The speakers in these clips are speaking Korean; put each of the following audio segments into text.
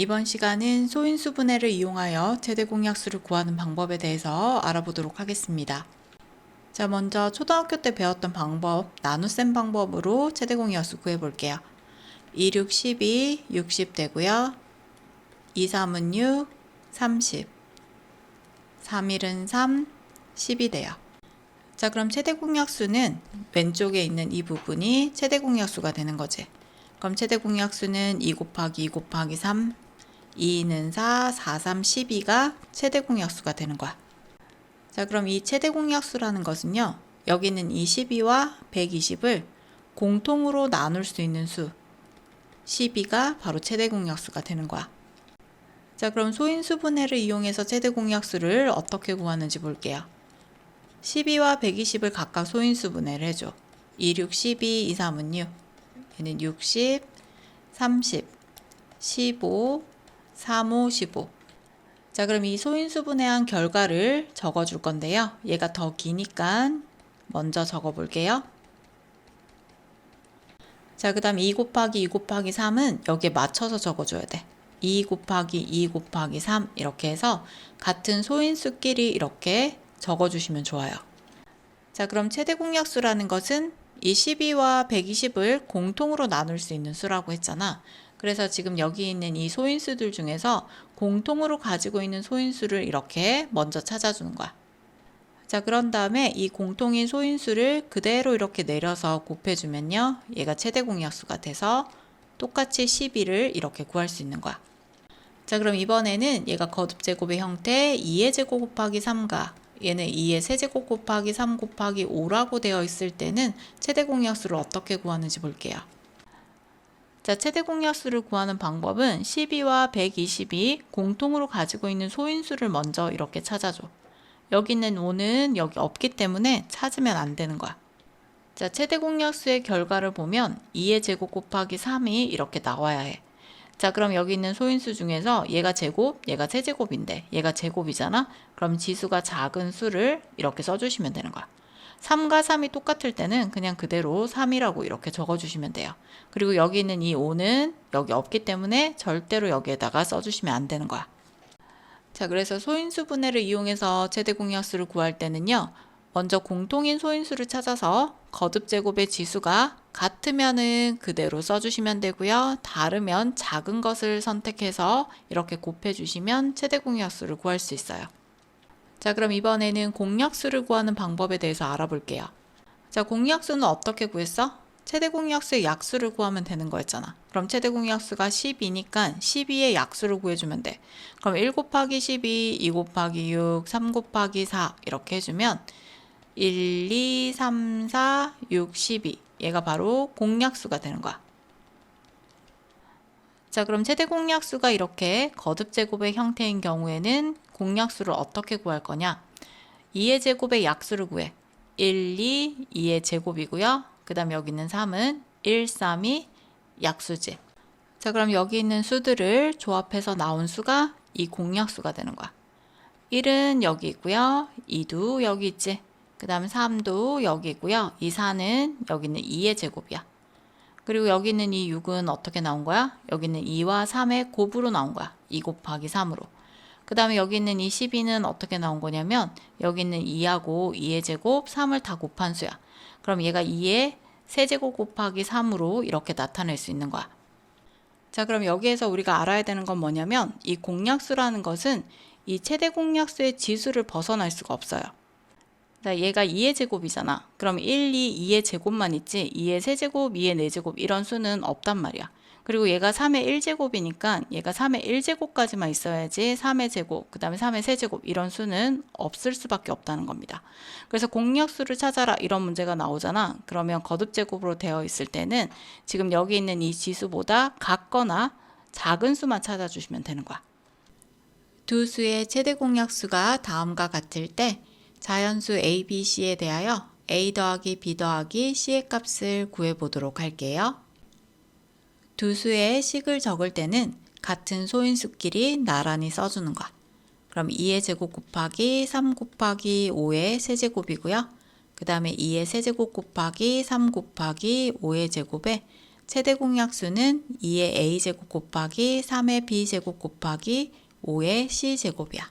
이번 시간은 소인수분해를 이용하여 최대 공약수를 구하는 방법에 대해서 알아보도록 하겠습니다. 자, 먼저 초등학교 때 배웠던 방법, 나눗셈 방법으로 최대 공약수 구해볼게요. 2, 6, 12, 60 되고요. 2, 3은 6, 30. 3, 1은 3, 10이 돼요. 자, 그럼 최대 공약수는 왼쪽에 있는 이 부분이 최대 공약수가 되는 거지. 그럼 최대 공약수는 2 곱하기 2 곱하기 3, 2는 4, 4, 3, 12가 최대 공약수가 되는 거야. 자, 그럼 이 최대 공약수라는 것은요, 여기는 이 12와 120을 공통으로 나눌 수 있는 수, 12가 바로 최대 공약수가 되는 거야. 자, 그럼 소인수분해를 이용해서 최대 공약수를 어떻게 구하는지 볼게요. 12와 120을 각각 소인수분해를 해줘. 2, 6, 12, 2, 3은 6. 얘는 60, 30, 15, 3, 5, 15. 자, 그럼 이 소인수분해한 결과를 적어줄 건데요. 얘가 더 기니까 먼저 적어볼게요. 자, 그 다음 2 곱하기 2 곱하기 3은 여기에 맞춰서 적어줘야 돼. 2 곱하기 2 곱하기 3 이렇게 해서 같은 소인수끼리 이렇게 적어주시면 좋아요. 자, 그럼 최대 공약수라는 것은 이 12와 120을 공통으로 나눌 수 있는 수라고 했잖아. 그래서 지금 여기 있는 이 소인수들 중에서 공통으로 가지고 있는 소인수를 이렇게 먼저 찾아주는 거야. 자, 그런 다음에 이 공통인 소인수를 그대로 이렇게 내려서 곱해주면요. 얘가 최대 공약수가 돼서 똑같이 12를 이렇게 구할 수 있는 거야. 자, 그럼 이번에는 얘가 거듭제곱의 형태 2의 제곱 곱하기 3가 얘는 2의 세제곱 곱하기 3 곱하기 5라고 되어 있을 때는 최대 공약수를 어떻게 구하는지 볼게요. 자, 최대 공약수를 구하는 방법은 12와 120이 공통으로 가지고 있는 소인수를 먼저 이렇게 찾아줘. 여기 있는 5는 여기 없기 때문에 찾으면 안 되는 거야. 자, 최대 공약수의 결과를 보면 2의 제곱 곱하기 3이 이렇게 나와야 해. 자, 그럼 여기 있는 소인수 중에서 얘가 제곱, 얘가 세제곱인데 얘가 제곱이잖아? 그럼 지수가 작은 수를 이렇게 써주시면 되는 거야. 3과 3이 똑같을 때는 그냥 그대로 3이라고 이렇게 적어주시면 돼요. 그리고 여기 있는 이 5는 여기 없기 때문에 절대로 여기에다가 써주시면 안 되는 거야. 자, 그래서 소인수분해를 이용해서 최대 공약수를 구할 때는요. 먼저 공통인 소인수를 찾아서 거듭제곱의 지수가 같으면은 그대로 써주시면 되고요. 다르면 작은 것을 선택해서 이렇게 곱해주시면 최대 공약수를 구할 수 있어요. 자, 그럼 이번에는 공약수를 구하는 방법에 대해서 알아볼게요. 자, 공약수는 어떻게 구했어? 최대 공약수의 약수를 구하면 되는 거였잖아. 그럼 최대 공약수가 12니까 12의 약수를 구해주면 돼. 그럼 1 곱하기 12, 2 곱하기 6, 3 곱하기 4 이렇게 해주면 1, 2, 3, 4, 6, 12 얘가 바로 공약수가 되는 거야. 자, 그럼 최대 공약수가 이렇게 거듭제곱의 형태인 경우에는 공약수를 어떻게 구할 거냐? 2의 제곱의 약수를 구해. 1, 2, 2의 제곱이고요. 그 다음 여기 있는 3은 1, 3이 약수지. 자, 그럼 여기 있는 수들을 조합해서 나온 수가 이 공약수가 되는 거야. 1은 여기 있고요. 2도 여기 있지. 그 다음 3도 여기 있고요. 이 4는 여기 있는 2의 제곱이야. 그리고 여기 있는 이 6은 어떻게 나온 거야? 여기 있는 2와 3의 곱으로 나온 거야. 2 곱하기 3으로. 그 다음에 여기 있는 이 12는 어떻게 나온 거냐면 여기 있는 2하고 2의 제곱, 3을 다 곱한 수야. 그럼 얘가 2의 세제곱 곱하기 3으로 이렇게 나타낼 수 있는 거야. 자, 그럼 여기에서 우리가 알아야 되는 건 뭐냐면 이 공약수라는 것은 이 최대 공약수의 지수를 벗어날 수가 없어요. 자, 얘가 2의 제곱이잖아. 그럼 1, 2, 2의 제곱만 있지 2의 세제곱, 2의 4제곱 이런 수는 없단 말이야. 그리고 얘가 3의 1제곱이니까 얘가 3의 1제곱까지만 있어야지 3의 제곱, 그 다음에 3의 세제곱 이런 수는 없을 수밖에 없다는 겁니다. 그래서 공약수를 찾아라 이런 문제가 나오잖아. 그러면 거듭제곱으로 되어 있을 때는 지금 여기 있는 이 지수보다 같거나 작은 수만 찾아주시면 되는 거야. 두 수의 최대 공약수가 다음과 같을 때 자연수 A, B, C에 대하여 A 더하기 B 더하기 C의 값을 구해보도록 할게요. 두 수의 식을 적을 때는 같은 소인수끼리 나란히 써주는 거야. 그럼 2의 제곱 곱하기 3 곱하기 5의 세제곱이고요. 그 다음에 2의 세제곱 곱하기 3 곱하기 5의 제곱에 최대 공약수는 2의 a제곱 곱하기 3의 b제곱 곱하기 5의 c제곱이야.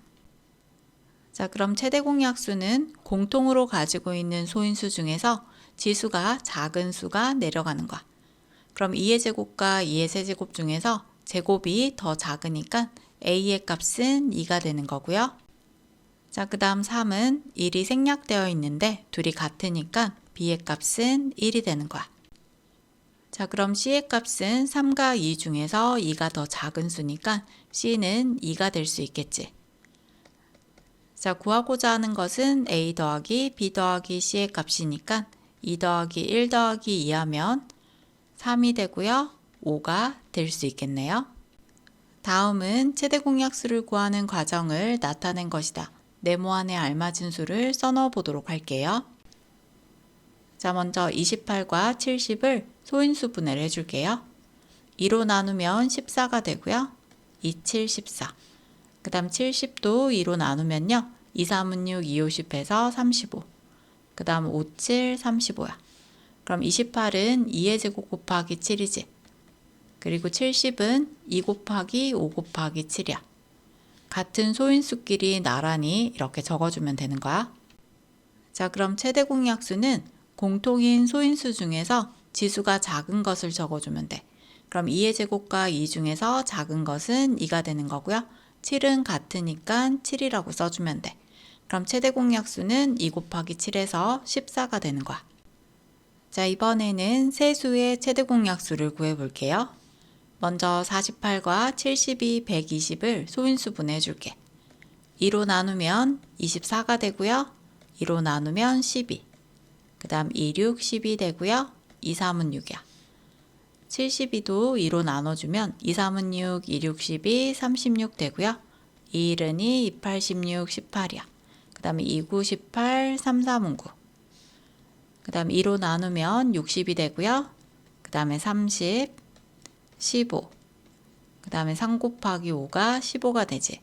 자, 그럼 최대 공약수는 공통으로 가지고 있는 소인수 중에서 지수가 작은 수가 내려가는 거야. 그럼 2의 제곱과 2의 세제곱 중에서 제곱이 더 작으니까 a의 값은 2가 되는 거고요. 자, 그 다음 3은 1이 생략되어 있는데 둘이 같으니까 b의 값은 1이 되는 거야. 자, 그럼 c의 값은 3과 2 중에서 2가 더 작은 수니까 c는 2가 될 수 있겠지. 자, 구하고자 하는 것은 a 더하기 b 더하기 c의 값이니까 2 더하기 1 더하기 2 하면 3이 되고요. 5가 될 수 있겠네요. 다음은 최대 공약수를 구하는 과정을 나타낸 것이다. 네모안에 알맞은 수를 써넣어 보도록 할게요. 자, 먼저 28과 70을 소인수 분해를 해줄게요. 2로 나누면 14가 되고요. 2, 7, 14. 그 다음 70도 2로 나누면요. 2, 3은 6, 2, 5, 10해서 35. 그 다음 5, 7, 35야. 그럼 28은 2의 제곱 곱하기 7이지. 그리고 70은 2 곱하기 5 곱하기 7이야. 같은 소인수끼리 나란히 이렇게 적어주면 되는 거야. 자, 그럼 최대 공약수는 공통인 소인수 중에서 지수가 작은 것을 적어주면 돼. 그럼 2의 제곱과 2 중에서 작은 것은 2가 되는 거고요. 7은 같으니까 7이라고 써주면 돼. 그럼 최대 공약수는 2 곱하기 7에서 14가 되는 거야. 자, 이번에는 세 수의 최대 공약수를 구해볼게요. 먼저 48과 72, 120을 소인수 분해해줄게. 2로 나누면 24가 되고요. 2로 나누면 12. 그 다음 2, 6, 12 되고요. 2, 3은 6이야. 72도 2로 나눠주면 2, 3은 6, 2, 6, 12, 36 되고요. 2, 1은 2, 2, 8, 16, 18이야. 그 다음에 2, 9, 18, 3, 3은 9. 그 다음 2로 나누면 60이 되고요. 그 다음에 30, 15. 그 다음에 3 곱하기 5가 15가 되지.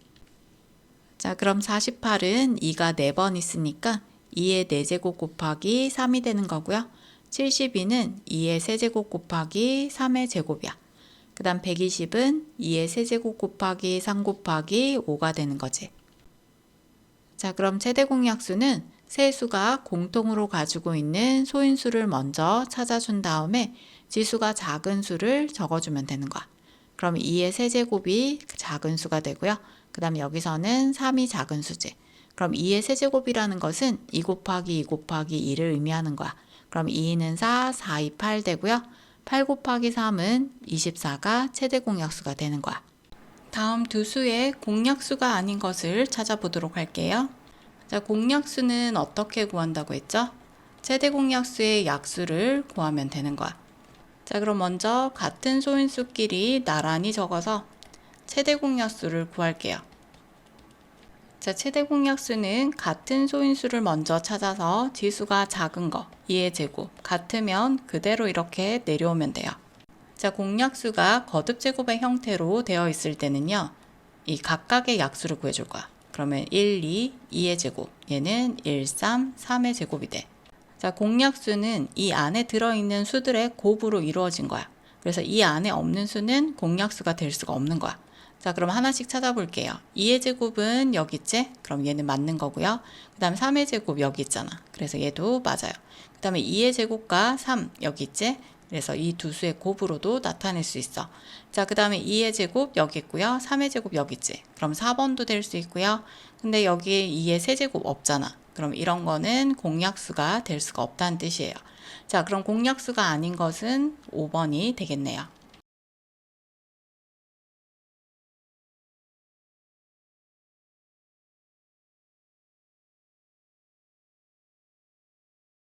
자, 그럼 48은 2가 4번 있으니까 2의 4제곱 곱하기 3이 되는 거고요. 72는 2의 세제곱 곱하기 3의 제곱이야. 그 다음 120은 2의 세제곱 곱하기 3 곱하기 5가 되는 거지. 자, 그럼 최대 공약수는 세 수가 공통으로 가지고 있는 소인수를 먼저 찾아준 다음에 지수가 작은 수를 적어주면 되는 거야. 그럼 2의 세제곱이 작은 수가 되고요. 그 다음 여기서는 3이 작은 수지. 그럼 2의 세제곱이라는 것은 2 곱하기 2 곱하기 2를 의미하는 거야. 그럼 2는 4, 4, 2, 8 되고요. 8 곱하기 3은 24가 최대 공약수가 되는 거야. 다음 두 수의 공약수가 아닌 것을 찾아보도록 할게요. 자, 공약수는 어떻게 구한다고 했죠? 최대 공약수의 약수를 구하면 되는 거야. 자, 그럼 먼저 같은 소인수끼리 나란히 적어서 최대 공약수를 구할게요. 자, 최대 공약수는 같은 소인수를 먼저 찾아서 지수가 작은 거, 2의 제곱, 같으면 그대로 이렇게 내려오면 돼요. 자, 공약수가 거듭제곱의 형태로 되어 있을 때는요, 이 각각의 약수를 구해줄 거야. 그러면 1, 2, 2의 제곱, 얘는 1, 3, 3의 제곱이 돼. 자, 공약수는 이 안에 들어있는 수들의 곱으로 이루어진 거야. 그래서 이 안에 없는 수는 공약수가 될 수가 없는 거야. 자, 그럼 하나씩 찾아볼게요. 2의 제곱은 여기 있지? 그럼 얘는 맞는 거고요. 그 다음 3의 제곱 여기 있잖아. 그래서 얘도 맞아요. 그 다음에 2의 제곱과 3 여기 있지? 그래서 이 두 수의 곱으로도 나타낼 수 있어. 자, 그 다음에 2의 제곱 여기 있고요. 3의 제곱 여기 있지? 그럼 4번도 될 수 있고요. 근데 여기에 2의 세제곱 없잖아. 그럼 이런 거는 공약수가 될 수가 없다는 뜻이에요. 자, 그럼 공약수가 아닌 것은 5번이 되겠네요.